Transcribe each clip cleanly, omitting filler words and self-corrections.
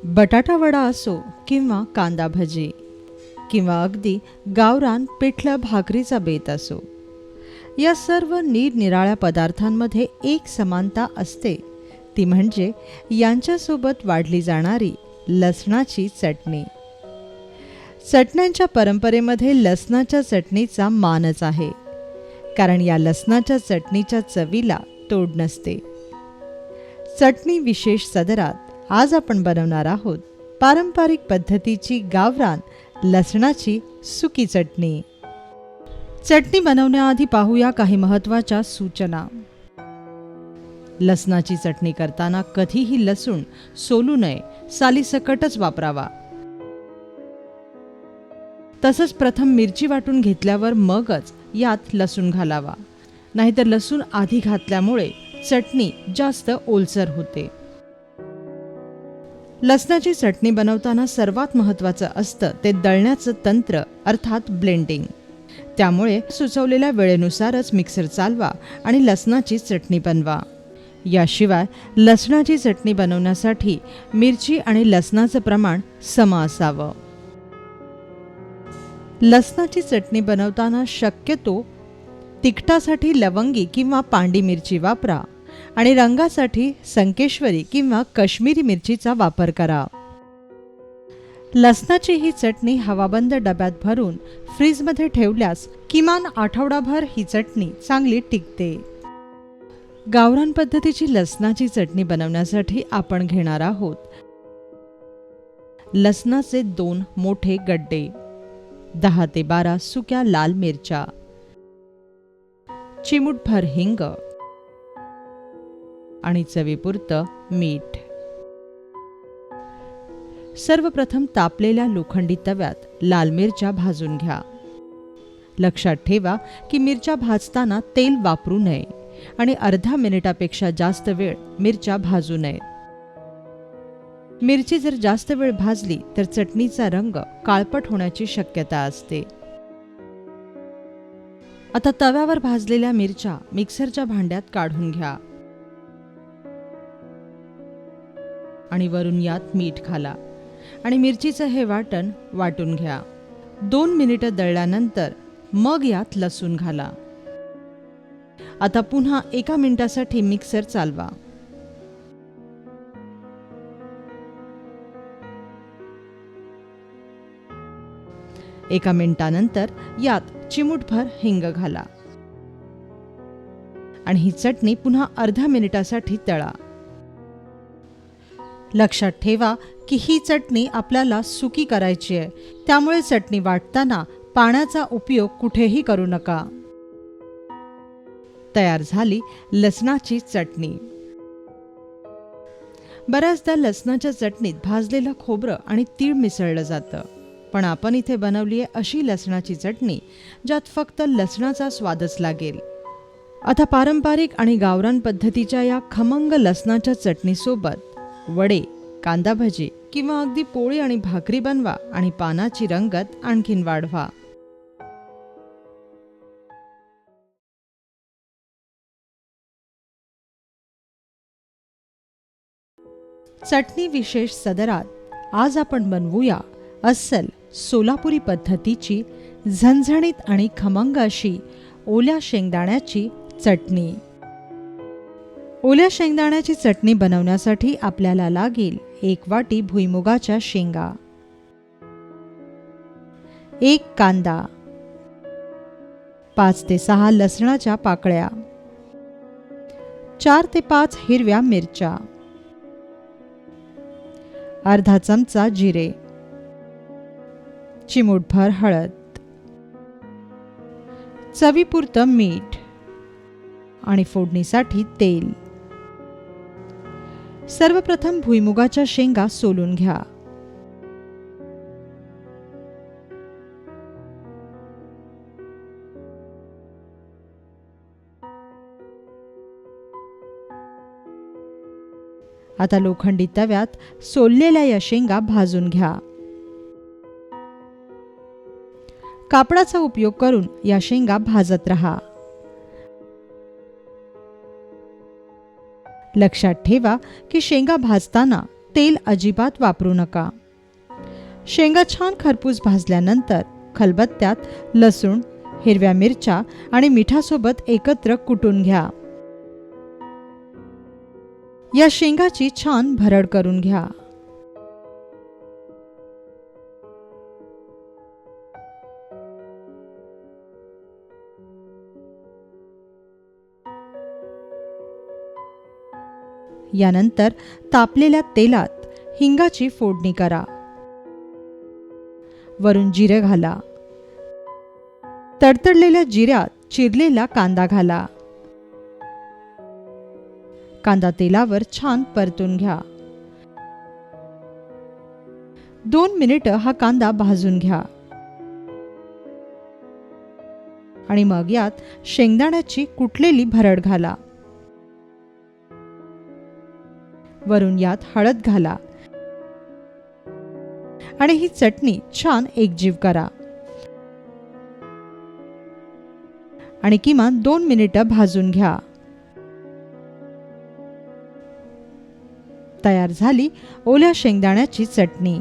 बटाटा वडा असो किंवा कांदा भजी किंवा अगदी गावरान पिठलं भाकरीचा बेत असो, या सर्व निरनिराळ्या पदार्थांमध्ये एक समानता असते, ती म्हणजे यांच्यासोबत वाढली जाणारी लसणाची चटणी. चटण्यांच्या परंपरेमध्ये लसणाच्या चटणीचा मानच आहे, कारण या लसणाच्या चटणीच्या चवीला तोड नसते. चटणी विशेष सदरात आज आपण बनवणार आहोत पारंपरिक पद्धतीची गावरान लसणाची सुकी चटणी. चटणी बनवण्याआधी पाहूया काही महत्त्वाच्या सूचना. लसणाची चटणी करताना कधीही लसूण सोलू नये, सालीसकटच वापरावा. तसंच प्रथम मिरची वाटून घेतल्यावर मगच यात लसूण घालावा, नाहीतर लसूण आधी घातल्यामुळे चटणी जास्त ओलसर होते. लसणाची चटणी बनवताना सर्वात महत्त्वाचं असतं ते दळण्याचं तंत्र, अर्थात ब्लेंडिंग. त्यामुळे सुचवलेल्या वेळेनुसारच मिक्सर चालवा आणि लसणाची चटणी बनवा. याशिवाय लसणाची चटणी बनवण्यासाठी मिरची आणि लसणाचं प्रमाण सम असावं. लसणाची चटणी बनवताना शक्यतो तिखटासाठी लवंगी किंवा पांडी मिरची वापरा आणि रंगासाठी संकेश्वरी किंवा काश्मीरी मिरचीचा वापर करा. लसणाची ही चटणी हवाबंद डब्यात भरून फ्रीजमध्ये ठेवल्यास किमान आठवडाभर ही चटणी चांगली टिकते. गावरान पद्धतीची लसणाची चटणी बनवण्यासाठी आपण घेणार आहोत लसणाचे 2 मोठे गड्डे, 10 ते 12 सुक्या लाल मिरच्या, चिमूटभर हिंग आणि चवीपुरतं मीठ. सर्वप्रथम तापलेल्या लोखंडी तव्यात लाल मिरच्या भाजून घ्या. लक्षात ठेवा की मिरच्या भाजताना तेल वापरू नये आणि अर्धा मिनिटापेक्षा जास्त वेळ मिरच्या भाजू नयेत. मिरची जर जास्त वेळ भाजली तर चटणीचा रंग काळपट होण्याची शक्यता असते. आता तव्यावर भाजलेल्या मिरच्या मिक्सरच्या भांड्यात काढून घ्या आणि वरून यात मीठ घाला आणि मिरचीचं हे वाटण वाटून घ्या. 2 मिनिटं दळल्यानंतर मग यात लसूण घाला. आता पुन्हा 1 मिनिटासाठी मिक्सर चालवा. एका मिनिटानंतर यात चिमूटभर हिंग घाला आणि ही चटणी पुन्हा अर्ध्या मिनिटासाठी तळा. लक्षात ठेवा की ही चटणी आपल्याला सुकी करायची आहे, त्यामुळे चटणी वाटताना पाण्याचा उपयोग कुठेही करू नका. तयार झाली लसणाची चटणी. बऱ्याचदा लसणाच्या चटणीत भाजलेलं खोबरं आणि तीळ मिसळलं जातं, पण आपण इथे बनवली आहे अशी लसणाची चटणी ज्यात फक्त लसणाचा स्वादच लागेल. आता पारंपरिक आणि गावरान पद्धतीच्या या खमंग लसणाच्या चटणीसोबत वडे, कांदा भजी किंवा अगदी पोळी आणि भाकरी बनवा आणि पानाची रंगत आणखीन वाढवा. चटणी विशेष सदरात आज आपण बनवूया अस्सल सोलापुरी पद्धतीची झणझणीत आणि खमंग अशी ओल्या शेंगदाण्याची चटणी. ओल्या शेंगदाण्याची चटणी बनवण्यासाठी आपल्याला लागेल 1 वाटी भुईमुगाच्या शेंगा, 1 कांदा, 5 ते 6 लसणाच्या पाकळ्या, 4 ते 5 हिरव्या मिरच्या, अर्धा चमचा जिरे, चिमूटभर हळद, चवीपुरतं मीठ आणि फोडणीसाठी तेल. सर्वप्रथम भुईमुगाच्या शेंगा सोलून घ्या. आता लोखंडी तव्यात सोललेल्या या शेंगा भाजून घ्या. कापडाचा उपयोग करून या शेंगा भाजत रहा. लक्षात ठेवा की शेंगा भाजताना तेल अजिबात वापरू नका. शेंगा छान खरपूस भाजल्यानंतर खलबत्त्यात लसूण, हिरव्या मिरच्या आणि मिठासोबत एकत्र कुटून घ्या. या शेंगाची छान भरड करून घ्या. यानंतर तापलेल्या तेलात हिंगाची फोडणी करा. वरून जिरे घाला. तडतडलेल्या जिऱ्यात चिरलेला कांदा घाला. कांदा तेलावर छान परतून घ्या. 2 मिनिटं हा कांदा भाजून घ्या. आणि मग यात शेंगदाण्याची कुटलेली भरड घाला. वरून यात हळद घाला आणि ही चटणी छान एकजीव करा आणि किमान 2 मिनिटं भाजून घ्या. तयार झाली ओल्या शेंगदाण्याची चटणी.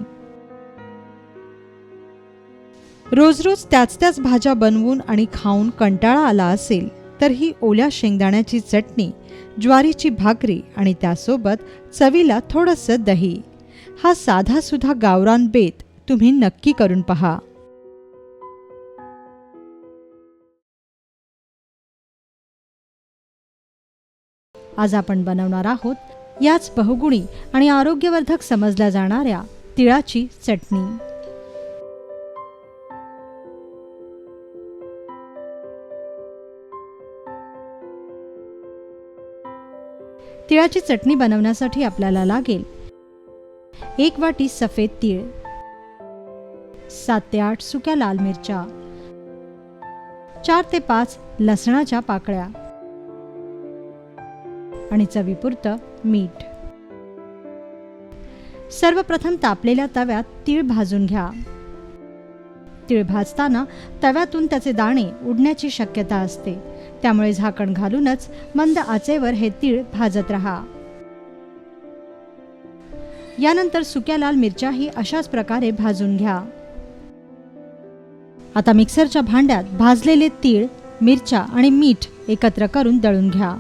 रोज रोज त्याच भाज्या बनवून आणि खाऊन कंटाळा आला असेल तर ही ओल्या शेंगदाण्याची चटणी, ज्वारीची भाकरी आणि त्यासोबत चवीला थोडंसं दही, हा साधा सुद्धा गावरान बेत तुम्ही नक्की करून पहा. आज आपण बनवणार आहोत याच बहुगुणी आणि आरोग्यवर्धक समजल्या जाणाऱ्या तिळाची चटणी. तिळाची चटणी बनवण्यासाठी आपल्याला लागेल 1 वाटी सफेद तीळ, 7 ते 8 सुक्या लाल मिरच्या, 4 ते 5 लसणाच्या पाकळ्या आणि चवीपुरतं मीठ. सर्वप्रथम तापलेल्या तव्यात तीळ भाजून घ्या. तीळ भाजताना तव्यातून त्याचे दाणे उडण्याची शक्यता असते, त्यामुळे झाकण घालूनच मंद आचेवर हे तीळ भाजत राहा. यानंतर सुक्या लाल मिरच्याही अशाच प्रकारे भाजून घ्या. आता मिक्सरच्या भांड्यात भाजलेले तीळ, मिरच्या आणि मीठ एकत्र करून दळून घ्या.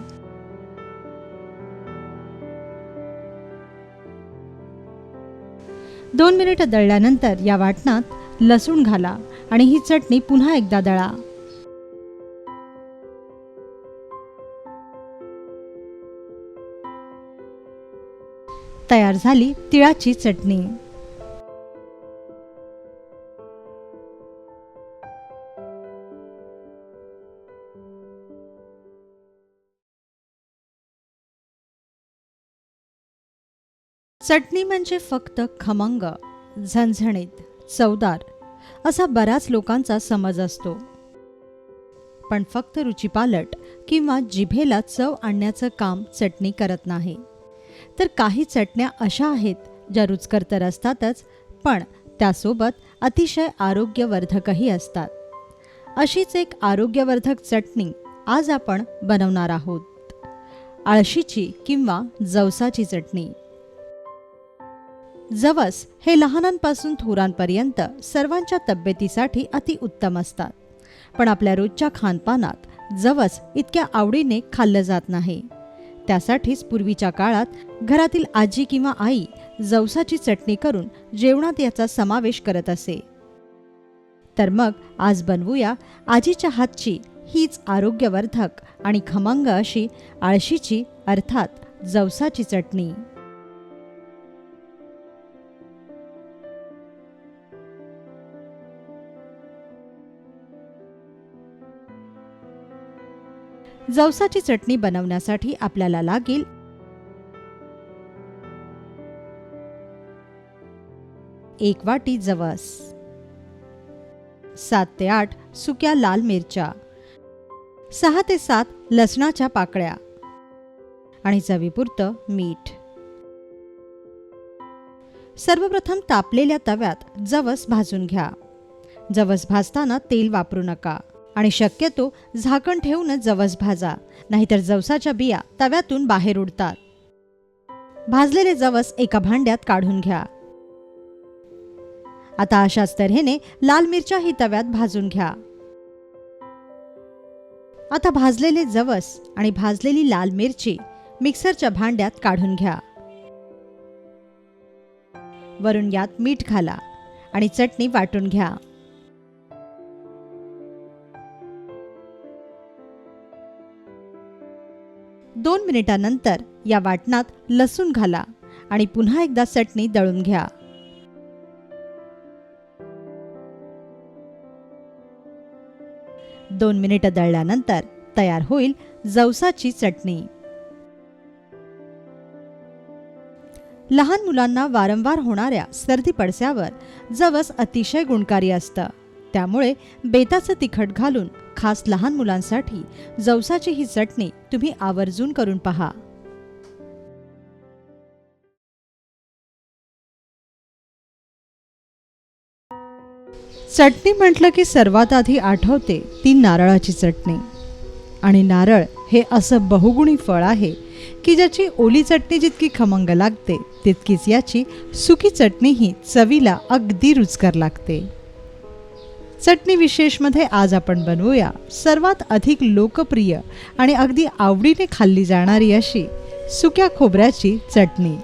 दोन मिनिटं दळल्यानंतर या वाटणात लसूण घाला आणि ही चटणी पुन्हा एकदा दळा. तयार झाली तिळाची चटणी. चटणी म्हणजे फक्त खमंग, झणझणीत, चवदार असा बऱ्याच लोकांचा समज असतो. पण फक्त रुचीपालट किंवा जिभेला चव आणण्याचं काम चटणी करत नाही, तर काही चटण्या अशा आहेत ज्या रुचकर तर असतातच, पण त्यासोबत अतिशय आरोग्यवर्धकही असतात. अशीच एक आरोग्यवर्धक चटणी आज आपण बनवणार आहोत, आळशीची किंवा जवसाची चटणी. जवस हे लहानांपासून थोरांपर्यंत सर्वांच्या तब्येतीसाठी अतिउत्तम असतात, पण आपल्या रोजच्या खानपानात जवस इतक्या आवडीने खाल्लं जात नाही. त्यासाठीच पूर्वीच्या काळात घरातील आजी किंवा आई जवसाची चटणी करून जेवणात याचा समावेश करत असे. तर मग आज बनवूया आजीच्या हातची हीच आरोग्यवर्धक आणि खमंग अशी आळशीची अर्थात जवसाची चटणी. जवसाची चटणी बनवण्यासाठी आपल्याला लागेल 1 वाटी जवस, 7 ते 8 सुक्या लाल मिरच्या, 6 ते 7 लसणाच्या पाकळ्या आणि चवीपुरतं मीठ. सर्वप्रथम तापलेल्या तव्यात जवस भाजून घ्या. जवस भाजताना तेल वापरू नका आणि शक्यतो झाकण ठेवूनच जवस भाजा, नाहीतर जवसाच्या बिया तव्यातून बाहेर उडतात. भाजलेले जवस एका भांड्यात काढून घ्या. आता अशाच तऱ्हेने लाल मिरच्याही तव्यात भाजून घ्या. आता भाजलेले जवस आणि भाजलेली लाल मिरची मिक्सरच्या भांड्यात काढून घ्या. वरून यात मीठ घाला आणि चटणी वाटून घ्या. दोन मिनिटांनंतर या वाटणात लसूण घाला आणि पुन्हा एकदा चटणी दळून घ्या. दोन मिनिटं दळल्यानंतर तयार होईल जवसाची चटणी. लहान मुलांना वारंवार होणाऱ्या सर्दी पडस्यावर जवस अतिशय गुणकारी असतं. त्यामुळे बेताचं तिखट घालून खास लहान मुलांसाठी जवसाची ही चटणी तुम्ही आवर्जून करून पहा. चटणी म्हटलं की सर्वात आधी आठवते ती नारळाची चटणी. आणि नारळ हे असं बहुगुणी फळ आहे की ज्याची ओली चटणी जितकी खमंग लागते तितकीच याची सुकी चटणीही चवीला अगदी रुचकर लागते. चटणी विशेषमध्ये आज आपण बनवूया सर्वात अधिक लोकप्रिय आणि अगदी आवडीने खाल्ली जाणारी अशी सुक्या खोबऱ्याची चटणी.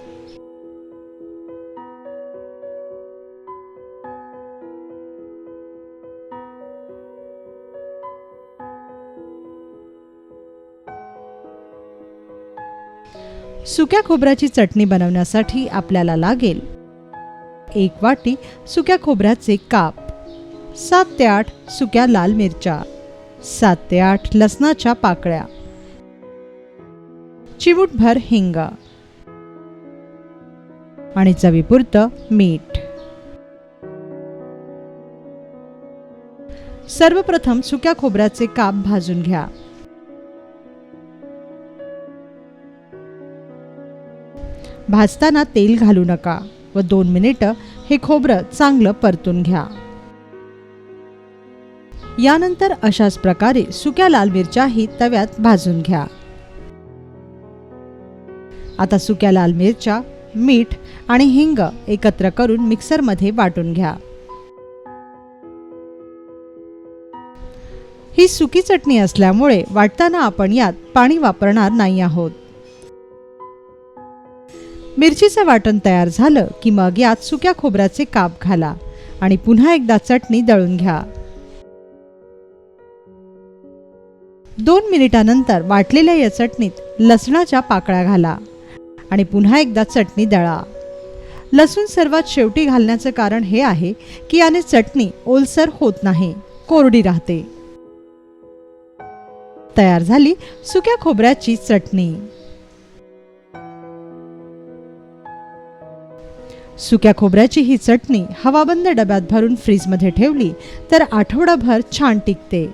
सुक्या खोबऱ्याची चटणी बनवण्यासाठी आपल्याला लागेल 1 वाटी सुक्या खोबऱ्याचे काप, 7 ते 8 सुक्या लाल मिरच्या, 7 ते 8 लसणाच्या पाकळ्या, चिमूटभर हिंग आणि चवीपुरतं मीठ. सर्वप्रथम सुक्या खोबऱ्याचे काप भाजून घ्या. भाजताना तेल घालू नका व 2 मिनिटं हे खोबरं चांगलं परतून घ्या. यानंतर अशाच प्रकारे सुक्या लाल मिरच्याही तव्यात भाजून घ्या. आता सुक्या लाल मिरच्या, मीठ आणि हिंग एकत्र करून मिक्सरमध्ये वाटून घ्या. ही सुकी चटणी असल्यामुळे वाटताना आपण यात पाणी वापरणार नाही आहोत. मिरचीचं वाटण तयार झालं की मग यात सुक्या खोबऱ्याचे काप घाला आणि पुन्हा एकदा चटणी दळून घ्या. 2 मिनिटांनंतर वाटलेल्या या चटणीत लसणाच्या पाकळ्या घाला आणि पुन्हा एकदा चटणी दळा. लसूण सर्वात शेवटी घालण्याचं कारण हे आहे की याने चटणी ओलसर होत नाही, कोरडी राहते. तयार झाली सुक्या खोबऱ्याची चटणी. सुक्या खोबऱ्याची ही चटणी हवाबंद डब्यात भरून फ्रीजमध्ये ठेवली तर आठवडाभर छान टिकते.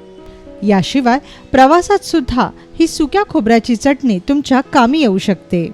याशिवाय प्रवासात सुद्धा ही सुक्या खोबऱ्याची चटणी तुमच्या कामी येऊ शकते.